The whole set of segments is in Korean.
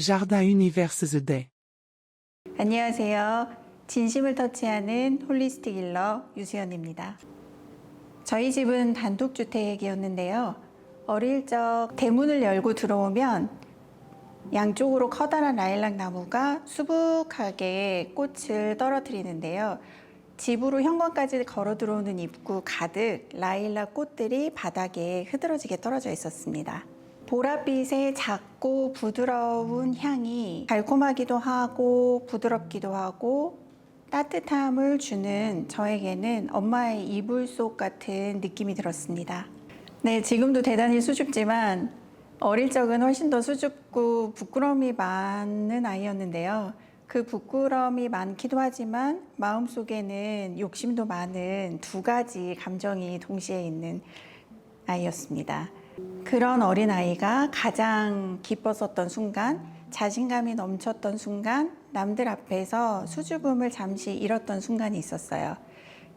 Jardin Univers The Day. 안녕하세요. 진심을 터치하는 홀리스틱 힐러 유수연입니다. 저희 집은 단독주택이었는데요. 어릴 적 대문을 열고 들어오면 양쪽으로 커다란 라일락 나무가 수북하게 꽃을 떨어뜨리는데요. 집으로 현관까지 걸어 들어오는 입구 가득 라일락 꽃들이 바닥에 흐드러지게 떨어져 있었습니다. 보랏빛의 작고 부드러운 향이 달콤하기도 하고 부드럽기도 하고 따뜻함을 주는 저에게는 엄마의 이불 속 같은 느낌이 들었습니다. 네, 지금도 대단히 수줍지만 어릴 적은 훨씬 더 수줍고 부끄러움이 많은 아이였는데요. 그 부끄러움이 많기도 하지만 마음속에는 욕심도 많은 두 가지 감정이 동시에 있는 아이였습니다. 그런 어린아이가 가장 기뻤었던 순간, 자신감이 넘쳤던 순간, 남들 앞에서 수줍음을 잠시 잃었던 순간이 있었어요.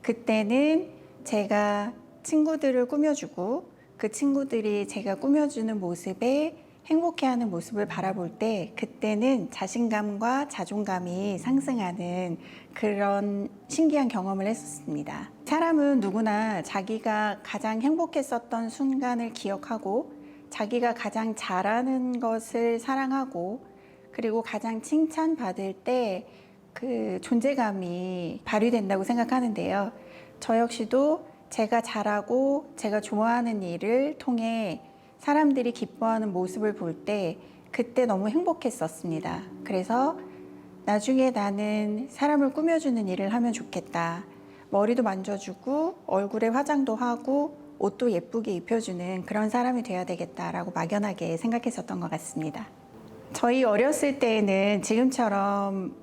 그때는 제가 친구들을 꾸며주고 그 친구들이 제가 꾸며주는 모습에 행복해하는 모습을 바라볼 때 그때는 자신감과 자존감이 상승하는 그런 신기한 경험을 했었습니다. 사람은 누구나 자기가 가장 행복했었던 순간을 기억하고 자기가 가장 잘하는 것을 사랑하고 그리고 가장 칭찬받을 때 그 존재감이 발휘된다고 생각하는데요. 저 역시도 제가 잘하고 제가 좋아하는 일을 통해 사람들이 기뻐하는 모습을 볼 때 그때 너무 행복했었습니다. 그래서 나중에 나는 사람을 꾸며주는 일을 하면 좋겠다. 머리도 만져주고 얼굴에 화장도 하고 옷도 예쁘게 입혀주는 그런 사람이 돼야 되겠다라고 막연하게 생각했었던 것 같습니다. 저희 어렸을 때에는 지금처럼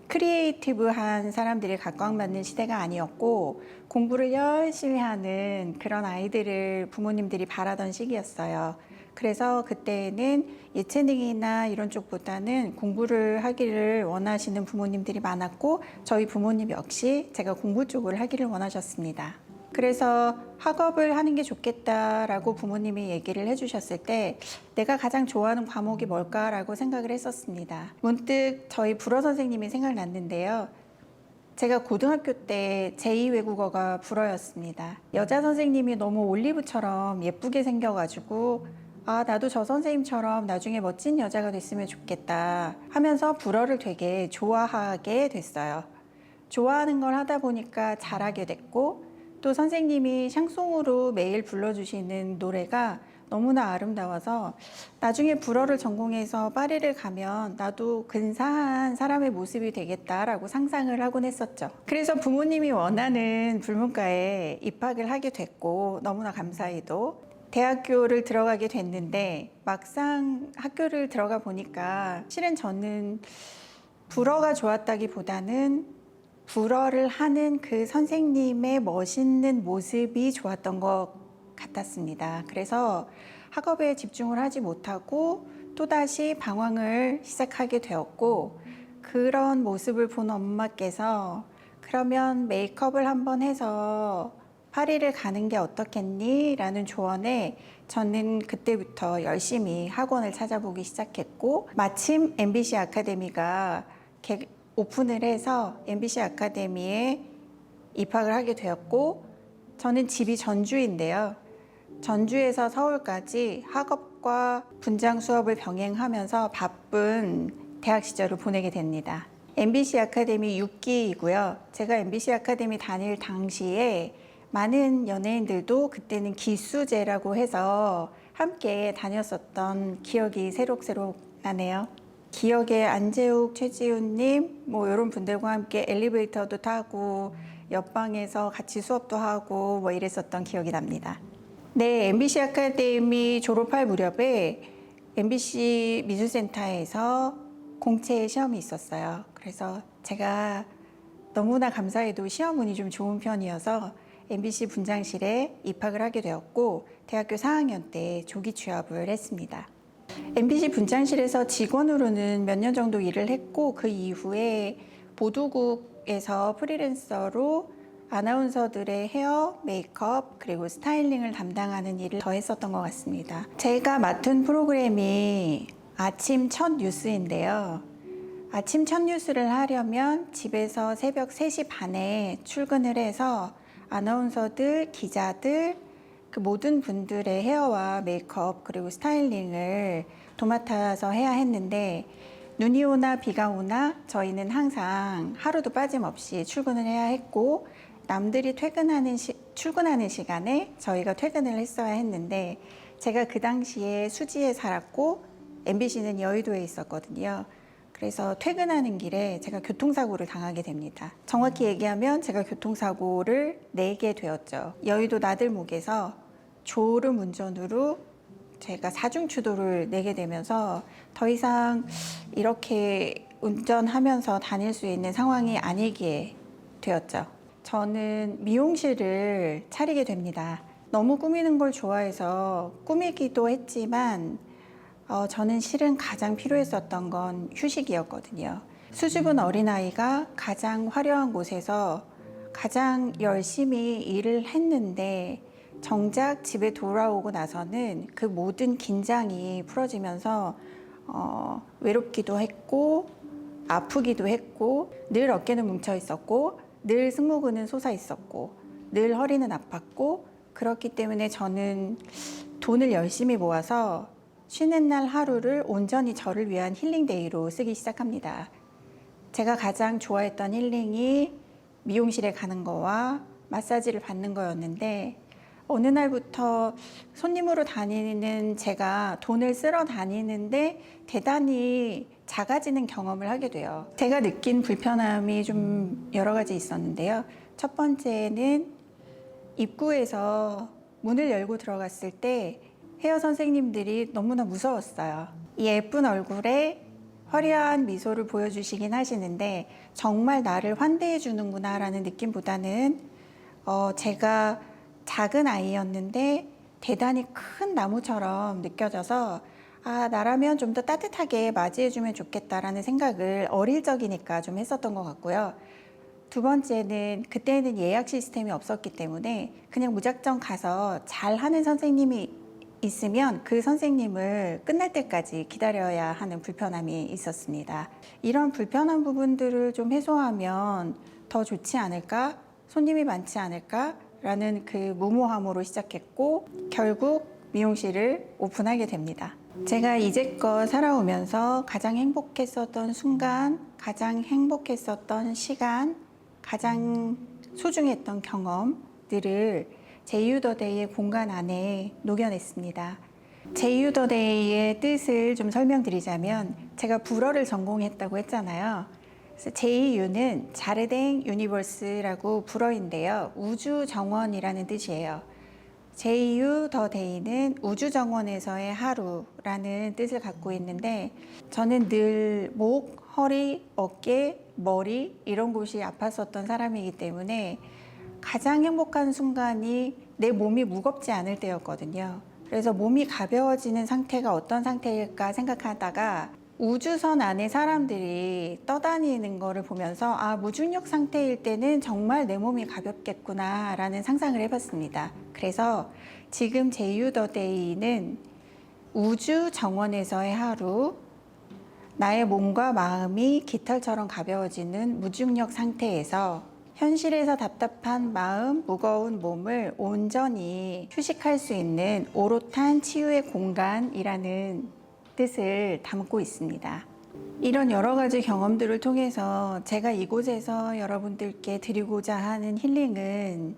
크리에이티브한 사람들이 각광받는 시대가 아니었고 공부를 열심히 하는 그런 아이들을 부모님들이 바라던 시기였어요. 그래서 그때는 예체능이나 이런 쪽보다는 공부를 하기를 원하시는 부모님들이 많았고 저희 부모님 역시 제가 공부 쪽을 하기를 원하셨습니다. 그래서 학업을 하는 게 좋겠다라고 부모님이 얘기를 해주셨을 때 내가 가장 좋아하는 과목이 뭘까라고 생각을 했었습니다. 문득 저희 불어 선생님이 생각났는데요. 제가 고등학교 때 제2외국어가 불어였습니다. 여자 선생님이 너무 올리브처럼 예쁘게 생겨가지고 아, 나도 저 선생님처럼 나중에 멋진 여자가 됐으면 좋겠다 하면서 불어를 되게 좋아하게 됐어요. 좋아하는 걸 하다 보니까 잘하게 됐고 또 선생님이 샹송으로 매일 불러주시는 노래가 너무나 아름다워서 나중에 불어를 전공해서 파리를 가면 나도 근사한 사람의 모습이 되겠다라고 상상을 하곤 했었죠. 그래서 부모님이 원하는 불문과에 입학을 하게 됐고 너무나 감사히도 대학교를 들어가게 됐는데 막상 학교를 들어가 보니까 실은 저는 불어가 좋았다기보다는 불어를 하는 그 선생님의 멋있는 모습이 좋았던 것 같았습니다. 그래서 학업에 집중을 하지 못하고 또다시 방황을 시작하게 되었고 그런 모습을 본 엄마께서 그러면 메이크업을 한번 해서 파리를 가는 게 어떻겠니? 라는 조언에 저는 그때부터 열심히 학원을 찾아보기 시작했고 마침 MBC 아카데미가 오픈을 해서 MBC 아카데미에 입학을 하게 되었고 저는 집이 전주인데요. 전주에서 서울까지 학업과 분장 수업을 병행하면서 바쁜 대학 시절을 보내게 됩니다. MBC 아카데미 6기이고요. 제가 MBC 아카데미 다닐 당시에 많은 연예인들도 그때는 기수제라고 해서 함께 다녔었던 기억이 새록새록 나네요. 기억에 안재욱, 최지훈님 뭐 이런 분들과 함께 엘리베이터도 타고 옆방에서 같이 수업도 하고 뭐 이랬었던 기억이 납니다. 네, MBC 아카데미 졸업할 무렵에 MBC 미술센터에서 공채 시험이 있었어요. 그래서 제가 너무나 감사히도 시험 운이 좀 좋은 편이어서 MBC 분장실에 입학을 하게 되었고 대학교 4학년 때 조기 취업을 했습니다. MBC 분장실에서 직원으로는 몇 년 정도 일을 했고 그 이후에 보도국에서 프리랜서로 아나운서들의 헤어, 메이크업, 그리고 스타일링을 담당하는 일을 더 했었던 것 같습니다. 제가 맡은 프로그램이 아침 첫 뉴스인데요. 아침 첫 뉴스를 하려면 집에서 새벽 3시 반에 출근을 해서 아나운서들, 기자들, 그 모든 분들의 헤어와 메이크업 그리고 스타일링을 도맡아서 해야 했는데 눈이 오나 비가 오나 저희는 항상 하루도 빠짐없이 출근을 해야 했고 남들이 출근하는 시간에 저희가 퇴근을 했어야 했는데 제가 그 당시에 수지에 살았고 MBC는 여의도에 있었거든요. 그래서 퇴근하는 길에 제가 교통사고를 당하게 됩니다. 정확히 얘기하면 제가 교통사고를 내게 되었죠. 여의도 나들목에서 졸음 운전으로 제가 사중추돌을 내게 되면서 더 이상 이렇게 운전하면서 다닐 수 있는 상황이 아니게 되었죠. 저는 미용실을 차리게 됩니다. 너무 꾸미는 걸 좋아해서 꾸미기도 했지만 저는 실은 가장 필요했었던 건 휴식이었거든요. 수줍은 어린아이가 가장 화려한 곳에서 가장 열심히 일을 했는데 정작 집에 돌아오고 나서는 그 모든 긴장이 풀어지면서 외롭기도 했고 아프기도 했고 늘 어깨는 뭉쳐 있었고 늘 승모근은 솟아 있었고 늘 허리는 아팠고 그렇기 때문에 저는 돈을 열심히 모아서 쉬는 날 하루를 온전히 저를 위한 힐링데이로 쓰기 시작합니다. 제가 가장 좋아했던 힐링이 미용실에 가는 거와 마사지를 받는 거였는데 어느 날부터 손님으로 다니는 제가 돈을 쓰러 다니는데 대단히 작아지는 경험을 하게 돼요. 제가 느낀 불편함이 좀 여러 가지 있었는데요. 첫 번째는 입구에서 문을 열고 들어갔을 때 헤어 선생님들이 너무나 무서웠어요. 이 예쁜 얼굴에 화려한 미소를 보여주시긴 하시는데 정말 나를 환대해 주는구나 라는 느낌보다는 제가 작은 아이였는데 대단히 큰 나무처럼 느껴져서 나라면 좀 더 따뜻하게 맞이해주면 좋겠다라는 생각을 어릴 적이니까 좀 했었던 것 같고요. 두 번째는 그때는 예약 시스템이 없었기 때문에 그냥 무작정 가서 잘하는 선생님이 있으면 그 선생님을 끝날 때까지 기다려야 하는 불편함이 있었습니다. 이런 불편한 부분들을 좀 해소하면 더 좋지 않을까? 손님이 많지 않을까? 라는 그 무모함으로 시작했고 결국 미용실을 오픈하게 됩니다. 제가 이제껏 살아오면서 가장 행복했었던 순간, 가장 행복했었던 시간, 가장 소중했던 경험들을 제이유더데이의 공간 안에 녹여냈습니다. 제이유더데이의 뜻을 좀 설명드리자면 제가 불어를 전공했다고 했잖아요. 그래서 제이유는 자르댕 유니버스라고 불어인데요. 우주 정원이라는 뜻이에요. 제이유 더 데이는 우주 정원에서의 하루라는 뜻을 갖고 있는데 저는 늘 목, 허리, 어깨, 머리 이런 곳이 아팠었던 사람이기 때문에 가장 행복한 순간이 내 몸이 무겁지 않을 때였거든요. 그래서 몸이 가벼워지는 상태가 어떤 상태일까 생각하다가 우주선 안에 사람들이 떠다니는 거를 보면서 무중력 상태일 때는 정말 내 몸이 가볍겠구나 라는 상상을 해봤습니다. 그래서 지금 제이유더데이는 우주 정원에서의 하루, 나의 몸과 마음이 깃털처럼 가벼워지는 무중력 상태에서 현실에서 답답한 마음, 무거운 몸을 온전히 휴식할 수 있는 오롯한 치유의 공간이라는 뜻을 담고 있습니다. 이런 여러 가지 경험들을 통해서 제가 이곳에서 여러분들께 드리고자 하는 힐링은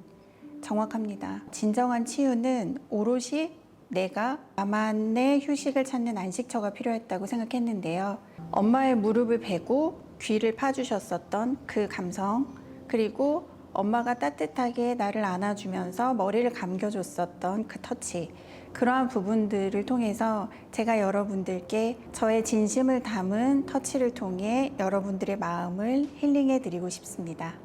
정확합니다. 진정한 치유는 오롯이 내가 나만의 휴식을 찾는 안식처가 필요했다고 생각했는데요. 엄마의 무릎을 베고 귀를 파주셨었던 그 감성, 그리고 엄마가 따뜻하게 나를 안아주면서 머리를 감겨줬었던 그 터치, 그러한 부분들을 통해서 제가 여러분들께 저의 진심을 담은 터치를 통해 여러분들의 마음을 힐링해 드리고 싶습니다.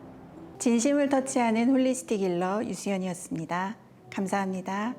진심을 터치하는 홀리스틱 힐러 유수연이었습니다. 감사합니다.